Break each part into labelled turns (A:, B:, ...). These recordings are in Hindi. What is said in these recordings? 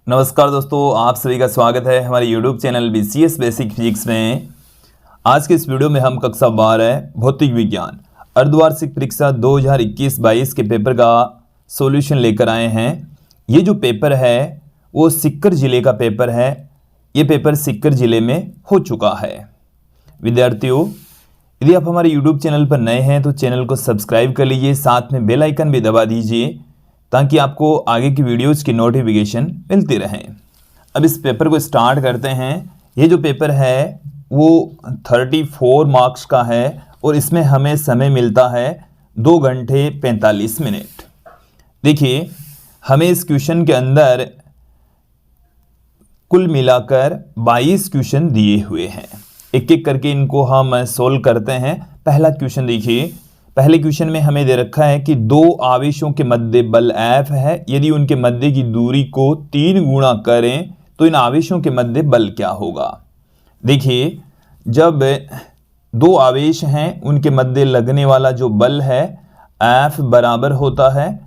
A: नमस्कार दोस्तों, आप सभी का स्वागत है हमारे YouTube channel BCS basic physics में। आज के इस वीडियो में हम कक्षा 12 भौतिक विज्ञान अर्धवार्षिक परीक्षा 2021-22 के पेपर का सॉल्यूशन लेकर आए हैं। ये जो पेपर है वो सीकर ज़िले का पेपर है। ये पेपर सीकर ज़िले में हो चुका है। विद्यार्थियों, यदि आप हमारे YouTube चैनल पर नए हैं तो चैनल को सब्सक्राइब कर लीजिए, साथ में बेल आइकन भी दबा दीजिए ताकि आपको आगे की वीडियोज़ की नोटिफिकेशन मिलती रहें। अब इस पेपर को स्टार्ट करते हैं। ये जो पेपर है वो 34 मार्क्स का है और इसमें हमें समय मिलता है 2 घंटे 45 मिनट। देखिए, हमें इस क्वेश्चन के अंदर कुल मिलाकर 22 क्वेश्चन दिए हुए हैं। एक एक करके इनको हम सोल्व करते हैं। पहला क्वेश्चन देखिए। पहले क्वेश्चन में हमें दे रखा है कि दो आवेशों के मध्य बल F है। यदि उनके मध्य की दूरी को 3 गुणा करें तो इन आवेशों के मध्य बल क्या होगा। देखिए, जब दो आवेश हैं उनके मध्य लगने वाला जो बल है F बराबर होता है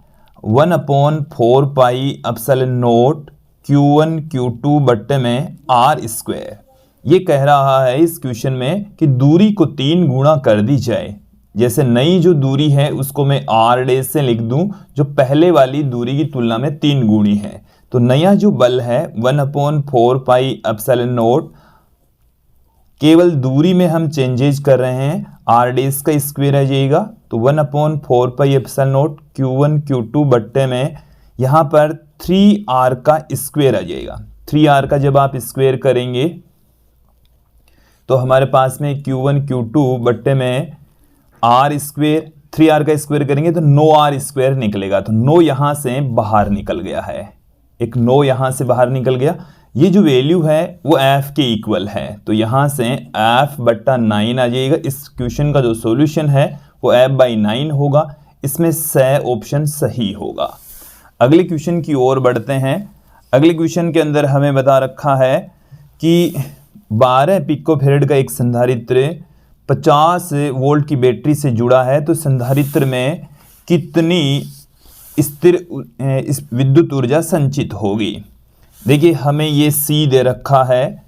A: 1/4 pi epsilon not Q1 Q2 बट्टे में R²। ये कह रहा है इस क्वेश्चन में कि दूरी को 3 गुणा कर दी जाए। जैसे नई जो दूरी है उसको मैं R' से लिख दूं, जो पहले वाली दूरी की तुलना में 3 गुणी है। तो नया जो बल है 1/4 पाई एप्सिलॉन नॉट, केवल दूरी में हम चेंजेज कर रहे हैं। R' का स्क्वायर आ जाएगा तो 1/4 pi epsilon not Q1 Q2 बट्टे में यहाँ पर 3R का स्क्वायर आ जाएगा। 3R का जब आप स्क्वायर करेंगे तो हमारे पास में Q1 Q2 बट्टे में R², 3R का स्क्वायर करेंगे तो 9R² निकलेगा। तो 9 यहाँ से बाहर निकल गया है, एक 9 यहाँ से बाहर निकल गया। ये जो वैल्यू है वो F के इक्वल है, तो यहाँ से F/9 आ जाएगा। इस क्वेश्चन का जो सॉल्यूशन है वो F/9 होगा। इसमें से ऑप्शन सही होगा। अगले क्वेश्चन की ओर बढ़ते हैं। अगले क्वेश्चन के अंदर हमें बता रखा है कि 12 पिकोफैराड का एक संधारित्र 50 वोल्ट की बैटरी से जुड़ा है, तो संधारित्र में कितनी स्थिर विद्युत ऊर्जा संचित होगी। देखिए, हमें ये C दे रखा है,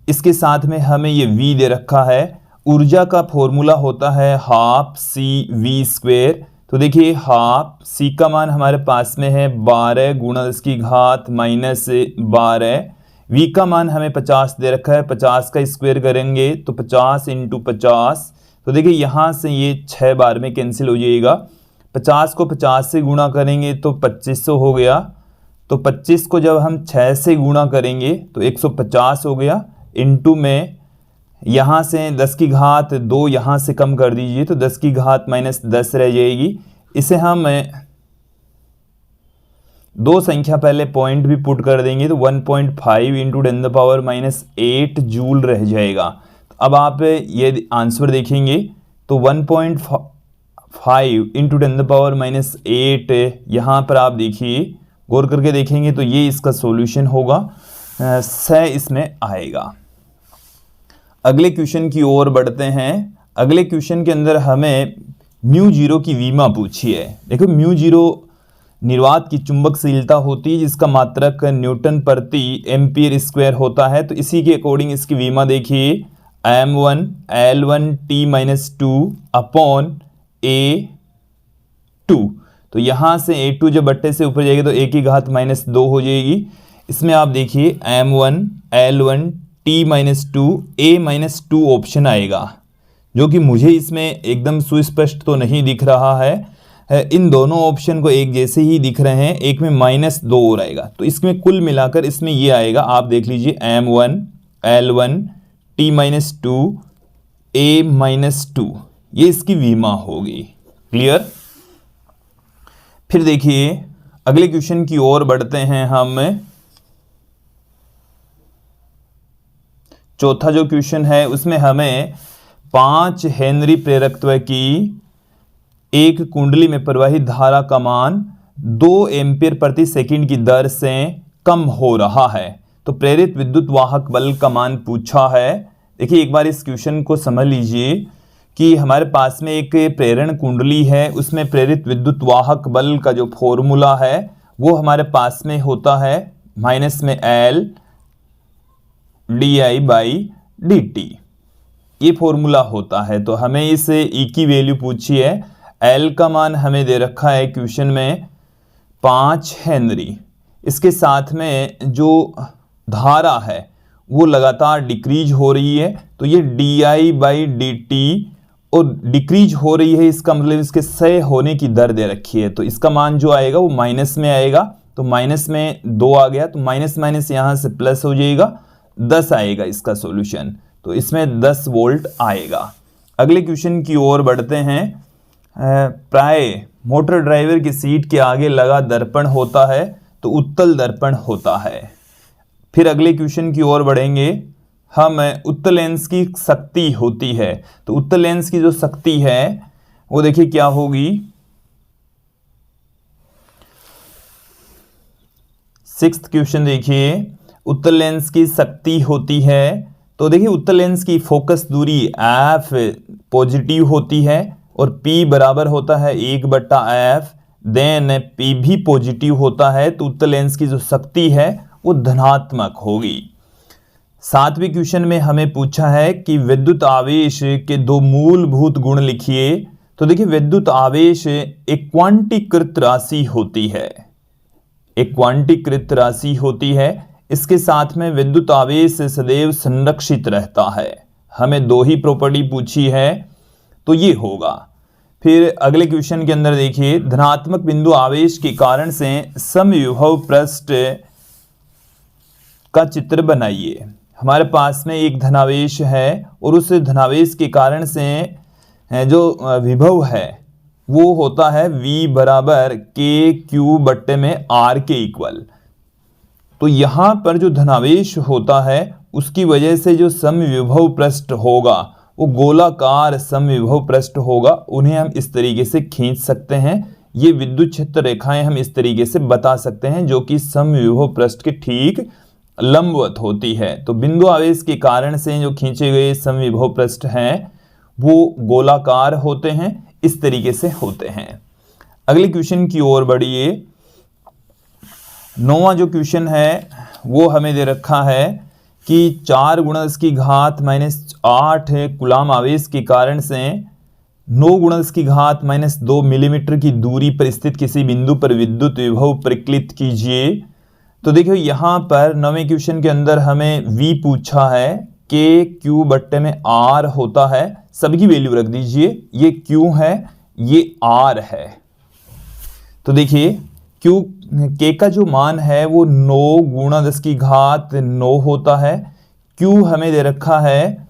A: इसके साथ में हमें ये V दे रखा है। ऊर्जा का फॉर्मूला होता है 12CV²। तो देखिए, 12C का मान हमारे पास में है 12 × 10⁻⁻12। V का मान हमें 50 दे रखा है, 50 का स्क्वायर करेंगे तो 50 × 50। तो देखिए, यहाँ से ये 6 बार में कैंसिल हो जाएगा। 50 को 50 से गुणा करेंगे तो 2500 हो गया। तो 25 को जब हम 6 से गुणा करेंगे तो 150 हो गया। इंटू में यहाँ से 10⁻2 यहाँ से कम कर दीजिए तो 10⁻−10 रह जाएगी। इसे हम दो संख्या पहले पॉइंट भी पुट कर देंगे तो 1.5 × 10⁻⁸ जूल रह जाएगा। अब आप ये आंसर देखेंगे तो 1.5 × 10⁻⁸ यहाँ पर आप देखिए, गौर करके देखेंगे तो ये इसका सॉल्यूशन होगा। इसमें आएगा। अगले क्वेश्चन की ओर बढ़ते हैं। अगले क्वेश्चन के अंदर हमें μ0 की विमा पूछी है। देखो, μ0 निर्वात की चुंबकशीलता होती है जिसका मात्रक न्यूटन प्रति एम्पीयर स्क्वायर होता है। तो इसी के अकॉर्डिंग इसकी विमा देखिए, m1 L1T-2/A2। तो यहाँ से A2 जब बट्टे से ऊपर जाएगी तो A⁻2 हो जाएगी। इसमें आप देखिए m1 L1T-2A-2 ऑप्शन आएगा, जो कि मुझे इसमें एकदम सुस्पष्ट तो नहीं दिख रहा है। इन दोनों ऑप्शन को एक जैसे ही दिख रहे हैं, एक में -2 और आएगा। तो इसमें कुल मिलाकर इसमें ये आएगा, आप देख लीजिए m1 L1T-2A-2, ये इसकी विमा होगी। क्लियर। फिर देखिए, अगले क्वेश्चन की ओर बढ़ते हैं हम। चौथा जो क्वेश्चन है उसमें हमें 5 हेनरी प्रेरकत्व की एक कुंडली में प्रवाहित धारा का मान 2 एम्पीयर प्रति सेकंड की दर से कम हो रहा है, तो प्रेरित विद्युत वाहक बल का मान पूछा है। देखिए, एक बार इस क्वेश्चन को समझ लीजिए कि हमारे पास में एक प्रेरण कुंडली है, उसमें प्रेरित विद्युत वाहक बल का जो फॉर्मूला है वो हमारे पास में होता है माइनस में L di/dt, ये फॉर्मूला होता है। तो हमें इस E की वैल्यू पूछी है, L का मान हमें दे रखा है क्वेश्चन में 5 हेनरी। इसके साथ में जो धारा है वो लगातार डिक्रीज हो रही है, तो ये di/dt और डिक्रीज हो रही है, इसका मतलब इसके क्षय होने की दर दे रखी है। तो इसका मान जो आएगा वो माइनस में आएगा, तो माइनस में 2 आ गया, तो माइनस माइनस यहाँ से प्लस हो जाएगा, 10 आएगा इसका सॉल्यूशन। तो इसमें 10 वोल्ट आएगा। अगले क्वेश्चन की ओर बढ़ते हैं। प्राय मोटर ड्राइवर की सीट के आगे लगा दर्पण होता है तो उत्तल दर्पण होता है। फिर अगले क्वेश्चन की ओर बढ़ेंगे हम। उत्तल लेंस की शक्ति होती है, तो उत्तल लेंस की जो शक्ति है वो देखिए क्या होगी। 6th क्वेश्चन देखिए, उत्तल लेंस की शक्ति होती है, तो देखिए उत्तल लेंस की फोकस दूरी f पॉजिटिव होती है और p बराबर होता है 1/f, देन p भी पॉजिटिव होता है, तो उत्तल लेंस की जो शक्ति है वो धनात्मक होगी। 7वें क्वेश्चन में हमें पूछा है कि विद्युत आवेश के 2 मूलभूत गुण लिखिए। तो देखिए विद्युत आवेश एक क्वांटीकृत राशि होती है, एक क्वांटीकृत राशि होती है। इसके साथ में विद्युत आवेश सदैव संरक्षित रहता है। हमें 2 ही प्रॉपर्टी पूछी है, तो ये होगा। फिर अगले क्वेश्चन के अंदर देखिए, धनात्मक बिंदु आवेश के कारण से समविभव पृष्ठ का चित्र बनाइए। हमारे पास में एक धनावेश है और उस धनावेश के कारण से जो विभव है वो होता है V बराबर KQ/R के इक्वल। तो यहाँ पर जो धनावेश होता है उसकी वजह से जो समविभव पृष्ठ होगा वो गोलाकार समविभव पृष्ठ होगा। उन्हें हम इस तरीके से खींच सकते हैं। ये विद्युत क्षेत्र रेखाएं हम इस तरीके से बता सकते हैं जो कि समविभव पृष्ठ के ठीक लंबवत होती है। तो बिंदु आवेश के कारण से जो खींचे गए समविभव पृष्ठ हैं वो गोलाकार होते हैं, इस तरीके से होते हैं। अगले क्वेश्चन की ओर बढ़िए। 9वां जो क्वेश्चन है वो हमें दे रखा है कि 4 × 10⁻8 कूलाम आवेश के कारण से 9 × 10⁻2 मिलीमीटर की दूरी पर स्थित किसी बिंदु पर विद्युत विभव परिकलित कीजिए। तो देखियो यहाँ पर 9वें क्वेश्चन के अंदर हमें V पूछा है, KQ/R होता है। सभी की वैल्यू रख दीजिए, ये Q है, ये R है। तो देखिए K का जो मान है वो 9 × 10⁻9 होता है। Q हमें दे रखा है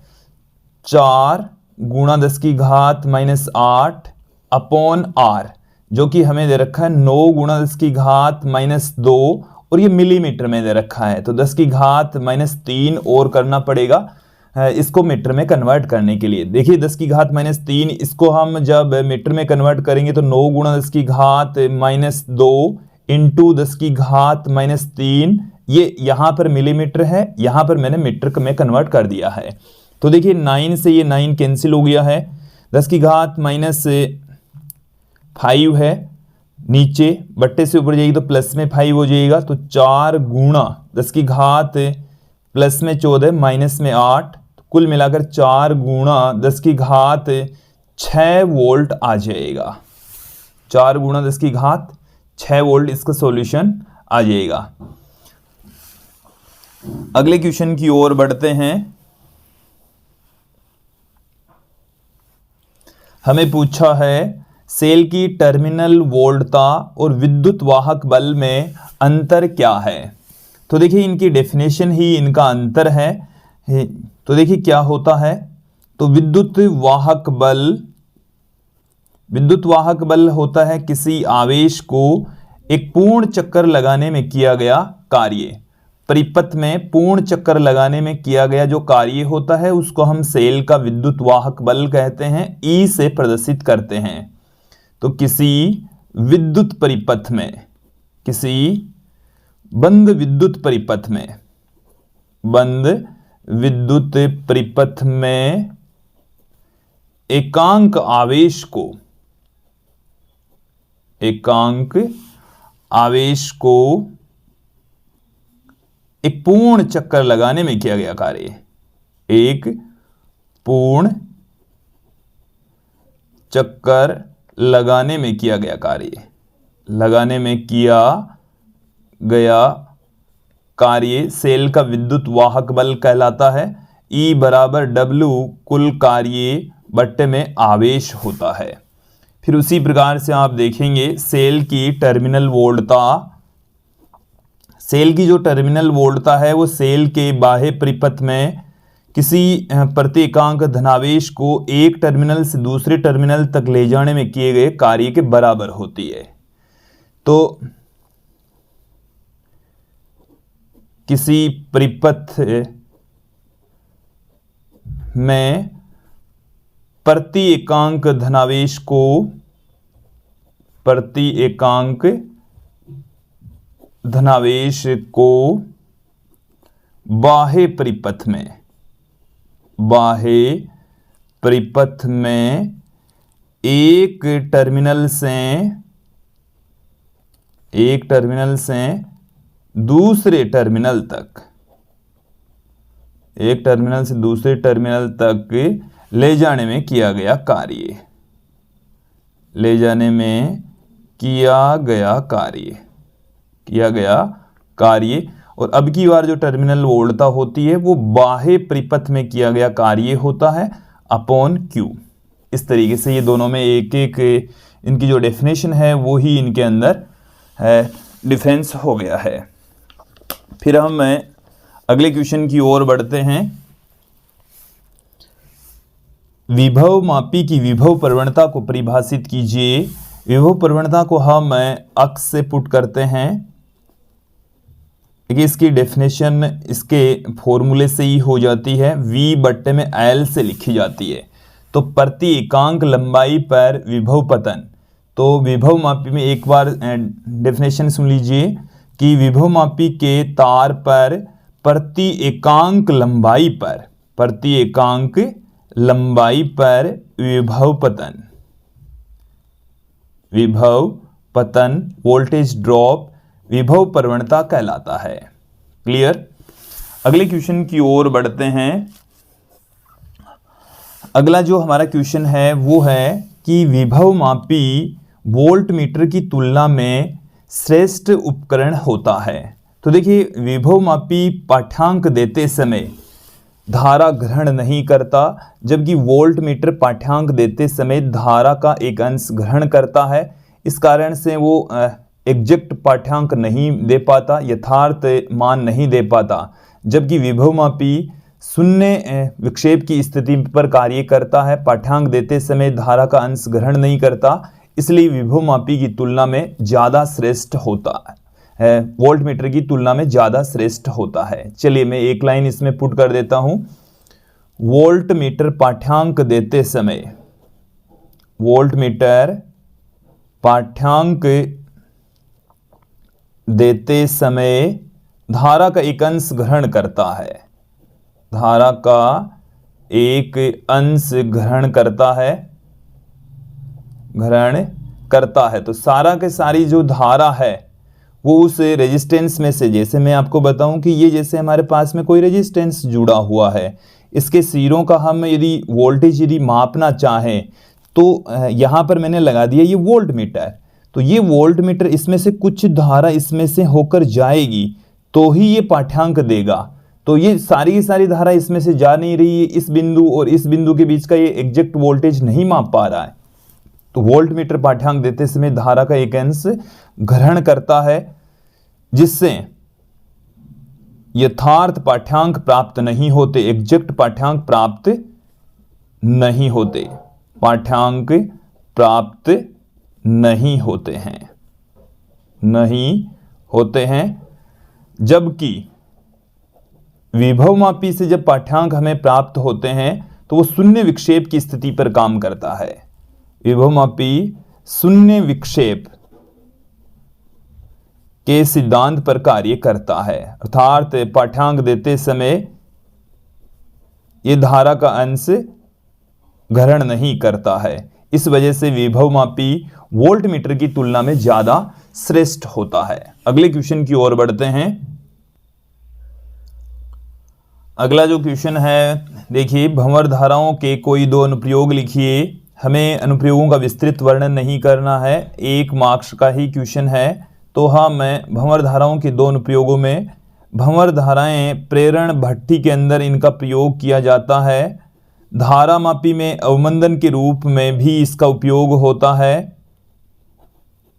A: 4 × 10⁻8 अपॉन R, जो कि हमें दे रखा है 9 × 10⁻2 और ये मिलीमीटर में दे रखा है। तो 10⁻³ और करना पड़ेगा इसको मीटर में कन्वर्ट करने के लिए। देखिए 10⁻³ इसको हम जब मीटर में कन्वर्ट करेंगे तो 9 × 10⁻2 इंटू 10⁻³ ये यहाँ पर मिलीमीटर है, यहाँ पर मैंने मीटर में कन्वर्ट कर दिया है। तो देखिए 9 से ये 9 कैंसिल हो गया है, 10⁻5 है, नीचे बट्टे से ऊपर जाएगी तो प्लस में 5 हो जाएगा। तो 4 गुणा 10⁻+14 माइनस में 8, कुल मिलाकर 4 गुणा 10⁻6 वोल्ट आ जाएगा। 4 गुणा 10⁻6 वोल्ट इसका सॉल्यूशन आ जाएगा। अगले क्वेश्चन की ओर बढ़ते हैं। हमें पूछा है सेल की टर्मिनल वोल्टता और विद्युत वाहक बल में अंतर क्या है। तो देखिए इनकी डेफिनेशन ही इनका अंतर है। तो देखिए क्या होता है, तो विद्युत वाहक बल होता है किसी आवेश को एक पूर्ण चक्कर लगाने में किया गया कार्य। परिपथ में पूर्ण चक्कर लगाने में किया गया जो कार्य होता है उसको हम सेल का विद्युत वाहक बल कहते हैं, E से प्रदर्शित करते हैं। तो किसी विद्युत परिपथ में, किसी बंद विद्युत परिपथ में एकांक आवेश को एक पूर्ण चक्कर लगाने में किया गया कार्य, एक पूर्ण चक्कर लगाने में किया गया कार्य, लगाने में किया गया कार्य सेल का विद्युत वाहक बल कहलाता है। E बराबर W कुल कार्य बट्टे में आवेश होता है। फिर उसी प्रकार से आप देखेंगे सेल की टर्मिनल वोल्टता, सेल की जो टर्मिनल वोल्टता है वो सेल के बाह्य परिपथ में किसी प्रति एकांक धनावेश को एक टर्मिनल से दूसरे टर्मिनल तक ले जाने में किए गए कार्य के बराबर होती है। तो किसी परिपथ में प्रति एकांक धनावेश को, प्रति एकांक धनावेश को बाह्य परिपथ में, बाह्य परिपथ में एक टर्मिनल से दूसरे टर्मिनल तक, एक टर्मिनल से दूसरे टर्मिनल तक ले जाने में किया गया कार्य, ले जाने में किया गया कार्य, किया गया कार्य। और अब की बार जो टर्मिनल वोल्टता होती है वो बाह्य परिपथ में किया गया कार्य होता है अपॉन Q। इस तरीके से ये दोनों में एक एक इनकी जो डेफिनेशन है वो ही इनके अंदर डिफरेंस हो गया है। फिर हम अगले क्वेश्चन की ओर बढ़ते हैं। विभव मापी की विभव प्रवणता को परिभाषित कीजिए। विभव प्रवणता को हम अक्स से पुट करते हैं। देखिए इसकी डेफिनेशन इसके फॉर्मूले से ही हो जाती है, V बट्टे में L से लिखी जाती है। तो प्रति एकांक लंबाई पर विभव पतन, तो विभव मापी में एक बार डेफिनेशन सुन लीजिए कि विभव मापी के तार पर प्रति एकांक लंबाई पर, प्रति एकांक लंबाई पर विभव पतन, विभव पतन वोल्टेज ड्रॉप विभव प्रवणता कहलाता है। क्लियर। अगले क्वेश्चन की ओर बढ़ते हैं। अगला जो हमारा क्वेश्चन है वो है कि विभव मापी वोल्ट मीटर की तुलना में श्रेष्ठ उपकरण होता है। तो देखिए विभव मापी पाठ्यांक देते समय धारा ग्रहण नहीं करता, जबकि वोल्ट मीटर पाठ्यांक देते समय धारा का एक अंश ग्रहण करता है। इस कारण से वो एग्जैक्ट पाठ्यांक नहीं दे पाता, यथार्थ मान नहीं दे पाता। जबकि विभव मापी शून्य विक्षेप की स्थिति पर कार्य करता है, पाठ्यांक देते समय धारा का अंश ग्रहण नहीं करता, इसलिए विभव मापी की तुलना में ज़्यादा श्रेष्ठ होता है, वोल्ट मीटर की तुलना में ज़्यादा श्रेष्ठ होता है। चलिए मैं एक लाइन इसमें पुट कर देता हूँ। वोल्ट मीटर पाठ्यांक देते समय, वोल्ट मीटर पाठ्यांक देते समय धारा का एक अंश ग्रहण करता है, धारा का एक अंश ग्रहण करता है, ग्रहण करता है। तो सारा के सारी जो धारा है वो उस रेजिस्टेंस में से, जैसे मैं आपको बताऊं कि ये जैसे हमारे पास में कोई रेजिस्टेंस जुड़ा हुआ है, इसके सिरों का हम यदि वोल्टेज यदि मापना चाहें तो यहाँ पर मैंने लगा दिया ये वोल्ट मीटर। तो ये वोल्ट मीटर इसमें से कुछ धारा इसमें से होकर जाएगी तो ही ये पाठ्यांक देगा। तो ये सारी की सारी धारा इसमें से जा नहीं रही है, इस बिंदु और इस बिंदु के बीच का ये एग्जैक्ट वोल्टेज नहीं माप पा रहा है। तो वोल्ट मीटर पाठ्यांक देते समय धारा का एक अंश ग्रहण करता है, जिससे यथार्थ पाठ्यांक प्राप्त नहीं होते, एग्जैक्ट पाठ्यांक प्राप्त नहीं होते, पाठ्यांक प्राप्त नहीं होते हैं, नहीं होते हैं। जबकि विभव मापी से जब पाठ्यांक हमें प्राप्त होते हैं तो वो शून्य विक्षेप की स्थिति पर काम करता है। विभव मापी शून्य विक्षेप के सिद्धांत पर कार्य करता है, अर्थात पाठ्यांक देते समय ये धारा का अंश ग्रहण नहीं करता है। इस वजह से विभव मापी वोल्ट मीटर की तुलना में ज्यादा श्रेष्ठ होता है। अगले क्वेश्चन की ओर बढ़ते हैं। अगला जो क्वेश्चन है देखिए, भंवर धाराओं के कोई दो अनुप्रयोग लिखिए। हमें अनुप्रयोगों का विस्तृत वर्णन नहीं करना है, 1 मार्क्स का ही क्वेश्चन है। तो हाँ, मैं भंवर धाराओं के दो अनुप्रयोगों में, भंवर धाराएं प्रेरण भट्ठी के अंदर इनका प्रयोग किया जाता है। धारा मापी में अवमंदन के रूप में भी इसका उपयोग होता है।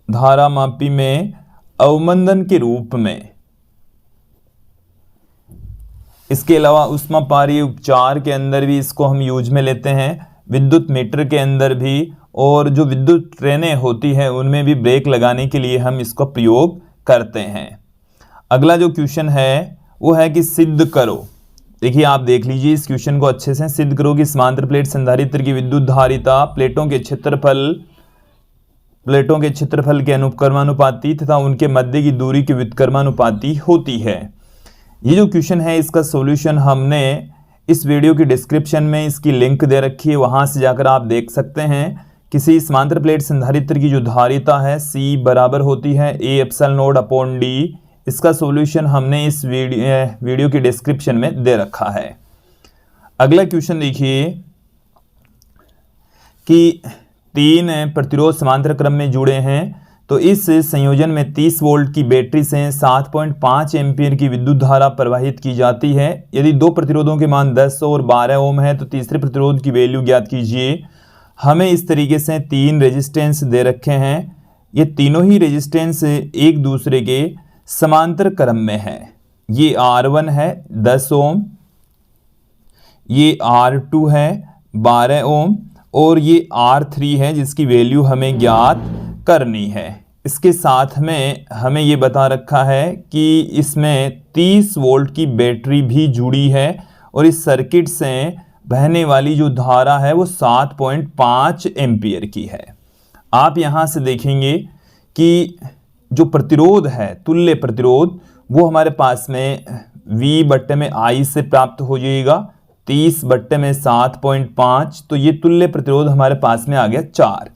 A: धारा मापी में अवमंदन के रूप में। इसके अलावा ऊष्मापारीय उपचार के अंदर भी इसको हम यूज में लेते हैं, विद्युत मीटर के अंदर भी, और जो विद्युत ट्रेनें होती हैं उनमें भी ब्रेक लगाने के लिए हम इसका प्रयोग करते हैं। अगला जो क्वेश्चन है वो है कि सिद्ध करो। देखिए आप देख लीजिए इस क्वेश्चन को अच्छे से। सिद्ध करो कि समांतर प्लेट संधारित्र की विद्युत धारिता प्लेटों के क्षेत्रफल के अनुक्रमानुपाती तथा उनके मध्य की दूरी के व्युत्क्रमानुपाती होती है। ये जो क्वेश्चन है इसका सॉल्यूशन हमने इस वीडियो की डिस्क्रिप्शन में इसकी लिंक दे रखी है, वहां से जाकर आप देख सकते हैं। किसी समांतर प्लेट संधारित्र की जो धारिता है C बराबर होती है A/0/D। इसका सॉल्यूशन हमने इस वीडियो की डिस्क्रिप्शन में दे रखा है। अगला क्वेश्चन देखिए कि 3 प्रतिरोध समांतर क्रम में जुड़े हैं, तो इस संयोजन में 30 वोल्ट की बैटरी से 7.5 एम्पीयर की विद्युत धारा प्रवाहित की जाती है। यदि दो प्रतिरोधों के मान 10 और 12 ओम है तो तीसरे प्रतिरोध की वैल्यू ज्ञात कीजिए। हमें इस तरीके से 3 रेजिस्टेंस दे रखे हैं। ये तीनों ही रेजिस्टेंस एक दूसरे के समांतर क्रम में है। ये R1 है 10 ओम, ये R2 है 12 ओम, और ये R3 है जिसकी वैल्यू हमें ज्ञात करनी है। इसके साथ में हमें ये बता रखा है कि इसमें 30 वोल्ट की बैटरी भी जुड़ी है और इस सर्किट से बहने वाली जो धारा है वो 7.5 एम्पीयर की है। आप यहाँ से देखेंगे कि जो प्रतिरोध है, तुल्य प्रतिरोध, वो हमारे पास में V/I से प्राप्त हो जाएगा। 30/7.5, तो ये तुल्य प्रतिरोध हमारे पास में आ गया 4।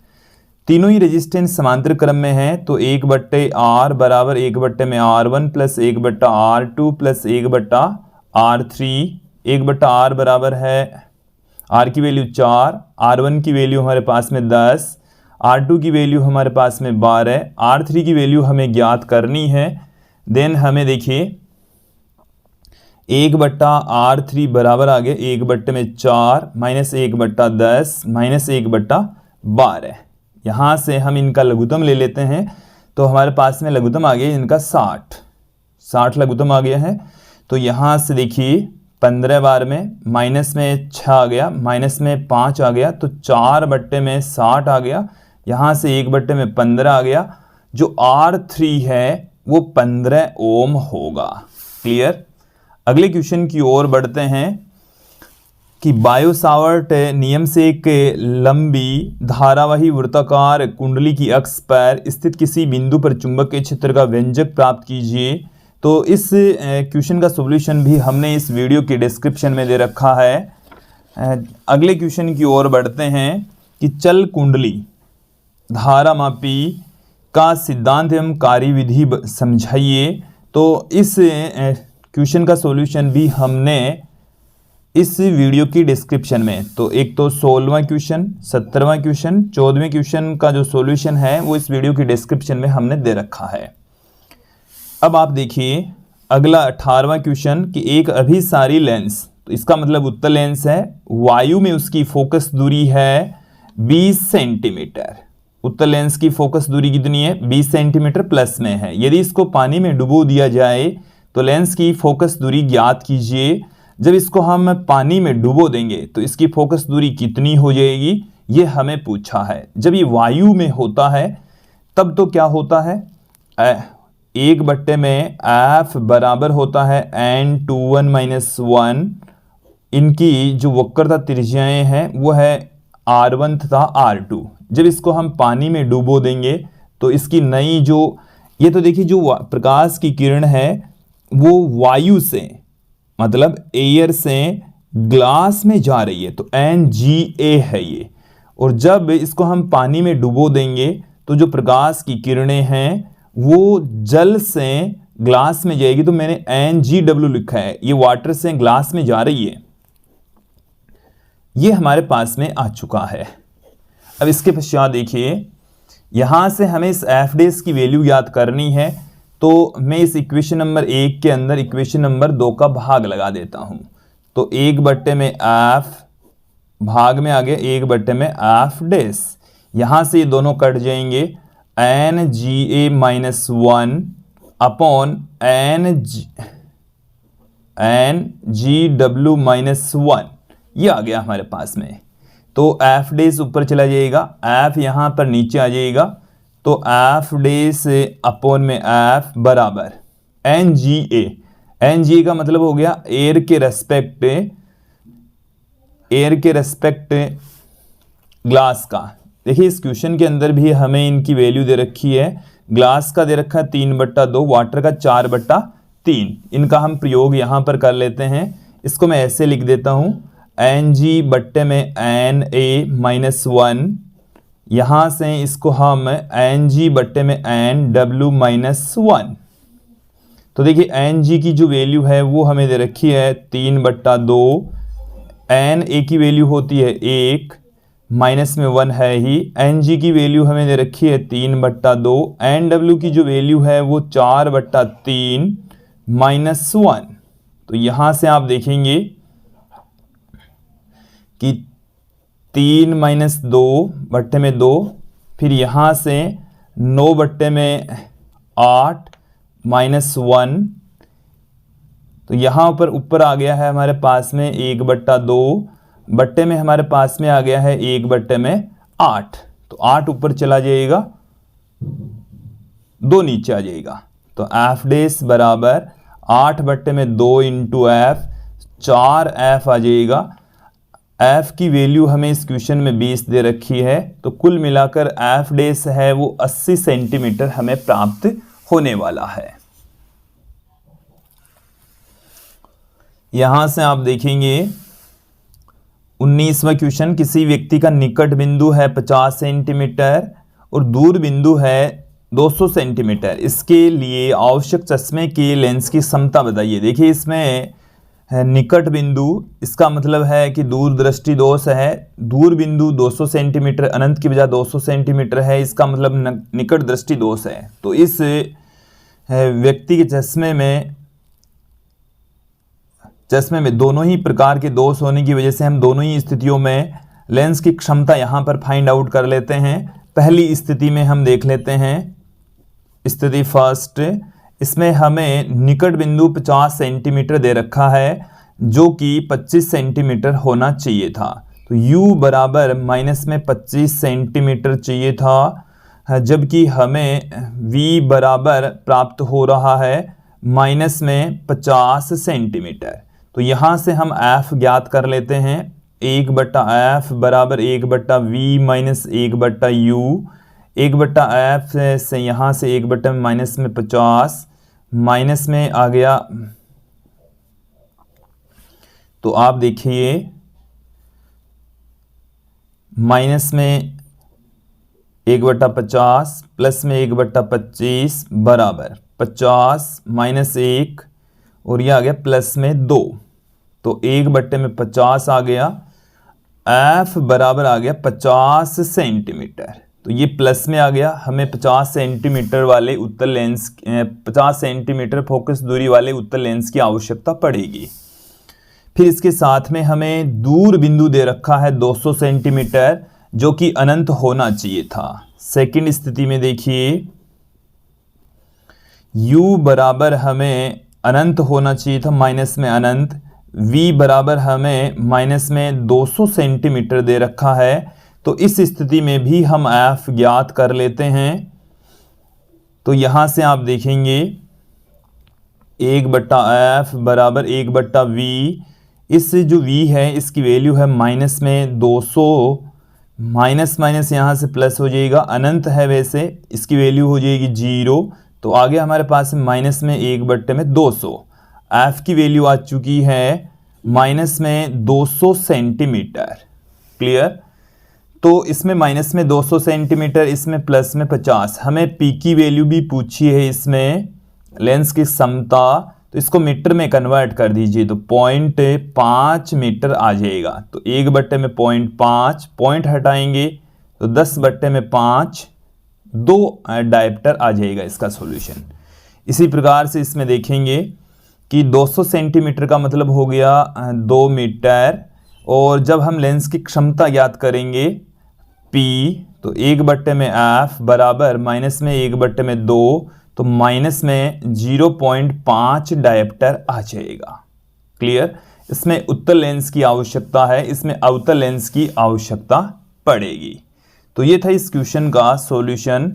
A: तीनों ही रेजिस्टेंस समांतर क्रम में है, तो 1/R बराबर 1/R1 plus 1/R2 plus 1/R3। 1/R बराबर है, R की वैल्यू 4, R1 की वैल्यू हमारे पास में 10, R2 की वैल्यू हमारे पास में 12, R3 की वैल्यू हमें ज्ञात करनी है। देन हमें देखिए 1/R3 बराबर आ गया 1/4 माइनस 1/10 माइनस 1/12। यहाँ से हम इनका लघुत्तम ले लेते हैं, तो हमारे पास में लघुत्तम आ गया इनका 60 लघुत्तम आ गया है। तो यहाँ से देखिए 15 बार में माइनस में 6 आ गया, माइनस में 5 आ गया, तो 4/60 आ गया। यहाँ से 1/15 आ गया। जो R3 है वो 15 ओम होगा। क्लियर। अगले क्वेश्चन की ओर बढ़ते हैं कि बायो-सावर्ट नियम से एक लंबी धारावाही वृत्ताकार कुंडली की अक्ष पर स्थित किसी बिंदु पर चुंबकीय क्षेत्र का व्यंजक प्राप्त कीजिए। तो इस क्वेश्चन का सॉल्यूशन भी हमने इस वीडियो की डिस्क्रिप्शन में दे रखा है। अगले क्वेश्चन की ओर बढ़ते हैं कि चल कुंडली धारा मापी का सिद्धांत एवं कार्यविधि समझाइए। तो इस क्वेश्चन का सॉल्यूशन भी हमने इस वीडियो की डिस्क्रिप्शन में, तो एक तो 16वां क्वेश्चन, 17वां क्वेश्चन, 14वें क्वेश्चन का जो सॉल्यूशन है वो इस वीडियो की डिस्क्रिप्शन में हमने दे रखा है। अब आप देखिए अगला 18वां क्वेश्चन कि एक अभिसारी लेंस, तो इसका मतलब उत्तल लेंस है, वायु में उसकी फोकस दूरी है 20 सेंटीमीटर। उत्तल लेंस की फोकस दूरी कितनी है? 20 सेंटीमीटर प्लस में है। यदि इसको पानी में डुबो दिया जाए तो लेंस की फोकस दूरी ज्ञात कीजिए। जब इसको हम पानी में डुबो देंगे तो इसकी फोकस दूरी कितनी हो जाएगी, ये हमें पूछा है। जब ये वायु में होता है तब तो क्या होता है, 1/F बराबर होता है n21-1। इनकी जो वक्रता त्रिज्याएं हैं वो है R1 तथा R2। जब इसको हम पानी में डुबो देंगे तो इसकी नई जो, ये तो देखिए जो प्रकाश की किरण है वो वायु से, मतलब एयर से ग्लास में जा रही है, तो NGA है ये। और जब इसको हम पानी में डुबो देंगे तो जो प्रकाश की किरणें हैं वो जल से ग्लास में जाएगी तो मैंने NgW लिखा है, ये वाटर से ग्लास में जा रही है, ये हमारे पास में आ चुका है। अब इसके पश्चात देखिए, यहां से हमें इस एफ डैश की वैल्यू याद करनी है, तो मैं इस इक्वेशन नंबर 1 के अंदर इक्वेशन नंबर 2 का भाग लगा देता हूं। तो 1/में एफ, भाग में आ गया 1/में एफ डैश, यहां से ये दोनों कट जाएंगे, NGA-1 अपॉन NGW-1, ये आ गया हमारे पास में। तो एफ डैश ऊपर चला जाएगा, एफ यहां पर नीचे आ जाएगा, तो एफ डैश अपॉन में एफ बराबर NGA, NGA का मतलब हो गया एयर के रेस्पेक्ट ग्लास का। देखिए इस क्वेश्चन के अंदर भी हमें इनकी वैल्यू दे रखी है, ग्लास का दे रखा है 3/2, वाटर का 4/3। इनका हम प्रयोग यहां पर कर लेते हैं, इसको मैं ऐसे लिख देता हूं, NG/में Na-1, यहां से इसको हम NG/में NW-1। तो देखिए NG की जो वैल्यू है वो हमें दे रखी है 3/2, Na की वैल्यू होती है 1, माइनस में 1 है ही, Ng की वैल्यू हमें दे रखी है 3/2, NW की जो वैल्यू है वो 4/3 -1। तो यहां से आप देखेंगे कि 3 - 2/2, फिर यहां से 9/8 -1, तो यहां पर ऊपर आ गया है हमारे पास में 1/2, बट्टे में हमारे पास में आ गया है 1/8, तो 8 ऊपर चला जाएगा, 2 नीचे आ जाएगा। तो एफ डैश बराबर 8/2 इंटू एफ, 4F आ जाएगा। एफ की वैल्यू हमें इस क्वेश्चन में 20 दे रखी है, तो कुल मिलाकर एफ डैश है वो 80 सेंटीमीटर हमें प्राप्त होने वाला है। यहां से आप देखेंगे 19वां क्वेश्चन, किसी व्यक्ति का निकट बिंदु है 50 सेंटीमीटर और दूर बिंदु है 200 सेंटीमीटर, इसके लिए आवश्यक चश्मे के लेंस की क्षमता बताइए। देखिए इसमें है निकट बिंदु, इसका मतलब है कि दूर दृष्टि दोष है, दूर बिंदु 200 सेंटीमीटर, अनंत की बजाय 200 सेंटीमीटर है, इसका मतलब निकट दृष्टि दोष है। तो इस व्यक्ति के चश्मे में दोनों ही प्रकार के दोष होने की वजह से हम दोनों ही स्थितियों में लेंस की क्षमता यहां पर फाइंड आउट कर लेते हैं। पहली स्थिति में हम देख लेते हैं, स्थिति फर्स्ट, इसमें हमें निकट बिंदु 50 सेंटीमीटर दे रखा है जो कि 25 सेंटीमीटर होना चाहिए था। तो u बराबर माइनस में 25 सेंटीमीटर चाहिए था, जबकि हमें v बराबर प्राप्त हो रहा है माइनस में 50 सेंटीमीटर। तो यहाँ से हम f ज्ञात कर लेते हैं, 1/f बराबर 1/v माइनस 1/u, 1/f से यहाँ से 1/, माइनस में 50, माइनस में आ गया, तो आप देखिए माइनस में 1/50 प्लस में 1/25 बराबर 50 माइनस 1 और यह आ गया प्लस में 2, तो 1/50 आ गया, एफ बराबर आ गया 50 सेंटीमीटर। तो ये प्लस में आ गया, हमें 50 सेंटीमीटर वाले उत्तल लेंस, 50 सेंटीमीटर फोकस दूरी वाले उत्तल लेंस की आवश्यकता पड़ेगी। फिर इसके साथ में हमें दूर बिंदु दे रखा है 200 सेंटीमीटर जो कि अनंत होना चाहिए था। सेकंड स्थिति में देखिए u बराबर हमें अनंत होना चाहिए था, माइनस में अनंत, v बराबर हमें माइनस में 200 सेंटीमीटर दे रखा है। तो इस स्थिति में भी हम f ज्ञात कर लेते हैं। तो यहां से आप देखेंगे 1/f बराबर 1/v, इस जो v है इसकी वैल्यू है माइनस में 200, माइनस माइनस यहाँ से प्लस हो जाएगा, अनंत है वैसे इसकी वैल्यू हो जाएगी 0। तो आगे हमारे पास माइनस में 1/200, f की वैल्यू आ चुकी है माइनस में 200 सेंटीमीटर। क्लियर? तो इसमें माइनस में 200 सेंटीमीटर, इसमें प्लस में 50। हमें p की वैल्यू भी पूछी है इसमें, लेंस की समता, तो इसको मीटर में कन्वर्ट कर दीजिए तो 0.5 मीटर आ जाएगा। तो 1/में 0.5, पॉइंट हटाएंगे तो 10/5, 2 डायप्टर आ जाएगा इसका सॉल्यूशन। इसी प्रकार से इसमें देखेंगे कि 200 सेंटीमीटर का मतलब हो गया 2 मीटर, और जब हम लेंस की क्षमता ज्ञात करेंगे P, तो 1/F बराबर माइनस में 1/2, तो माइनस में 0.5 डायप्टर आ जाएगा। क्लियर। इसमें उत्तल लेंस की आवश्यकता है, इसमें अवतल लेंस की आवश्यकता पड़ेगी। तो ये था इस क्वेश्चन का सॉल्यूशन।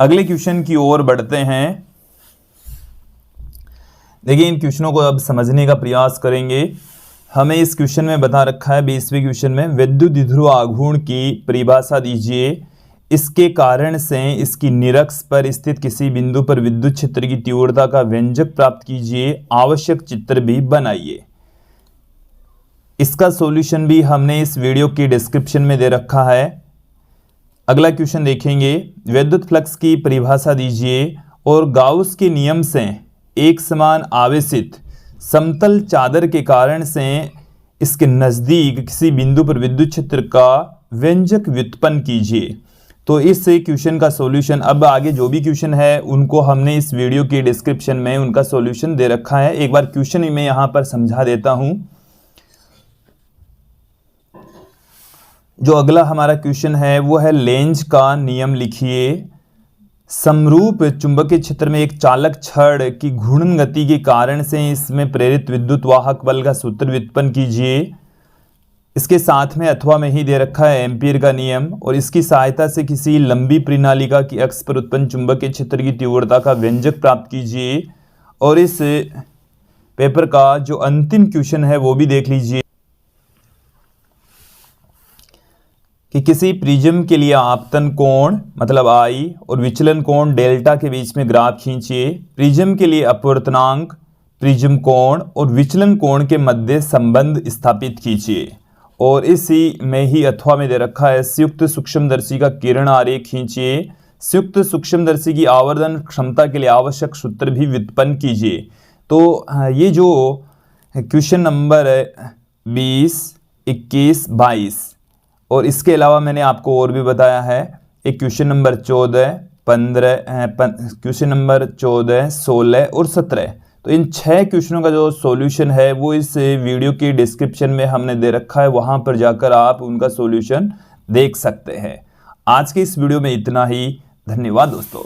A: अगले क्वेश्चन की ओर बढ़ते हैं। देखिए इन क्वेश्चनों को अब समझने का प्रयास करेंगे। हमें इस क्वेश्चन में बता रखा है 20वें क्वेश्चन में विद्युत द्विध्रुव आघूर्ण की परिभाषा दीजिए। इसके कारण से इसकी निरक्ष पर स्थित किसी बिंदु पर विद्युत क्षेत्र की तीव्रता का व्यंजक प्राप्त कीजिए। आवश्यक चित्र भी बनाइए। इसका सॉल्यूशन भी हमने इस वीडियो की डिस्क्रिप्शन में दे रखा है। अगला क्वेश्चन देखेंगे, विद्युत फ्लक्स की परिभाषा दीजिए और गाउस के नियम से एक समान आवेशित समतल चादर के कारण से इसके नजदीक किसी बिंदु पर विद्युत क्षेत्र का व्यंजक व्युत्पन्न कीजिए। तो इस क्वेश्चन का सॉल्यूशन, अब आगे जो भी क्वेश्चन है उनको हमने इस वीडियो के डिस्क्रिप्शन में उनका सॉल्यूशन दे रखा है। एक बार क्वेश्चन मैं यहां पर समझा देता हूं। जो अगला हमारा क्वेश्चन है वो है लेंज का नियम लिखिए। समरूप चुंबकीय क्षेत्र में एक चालक छड़ की घूर्णन गति के कारण से इसमें प्रेरित विद्युत वाहक बल का सूत्र व्युत्पन्न कीजिए। इसके साथ में अथवा में ही दे रखा है एम्पीयर का नियम, और इसकी सहायता से किसी लंबी प्रणालिका की अक्ष पर उत्पन्न चुंबकीय क्षेत्र की तीव्रता का व्यंजक प्राप्त कीजिए। और इस पेपर का जो अंतिम क्वेश्चन है वो भी देख लीजिए कि किसी प्रिज्म के लिए आपतन कोण मतलब I और विचलन कोण डेल्टा के बीच में ग्राफ खींचिए। प्रिज्म के लिए अपवर्तनांक, प्रिज्म कोण और विचलन कोण के मध्य संबंध स्थापित कीजिए। और इसी में ही अथवा में दे रखा है संयुक्त सूक्ष्मदर्शी का किरण आरेख खींचिए। संयुक्त सूक्ष्मदर्शी की आवर्धन क्षमता के लिए आवश्यक सूत्र भी व्युत्पन्न कीजिए। तो ये जो क्वेश्चन नंबर 20, 21, 22 और इसके अलावा मैंने आपको और भी बताया है एक क्वेश्चन नंबर 14, 15, क्वेश्चन नंबर 14, 16 और 17। तो इन 6 क्वेश्चनों का जो सॉल्यूशन है वो इस वीडियो की डिस्क्रिप्शन में हमने दे रखा है, वहां पर जाकर आप उनका सॉल्यूशन देख सकते हैं। आज के इस वीडियो में इतना ही। धन्यवाद दोस्तों।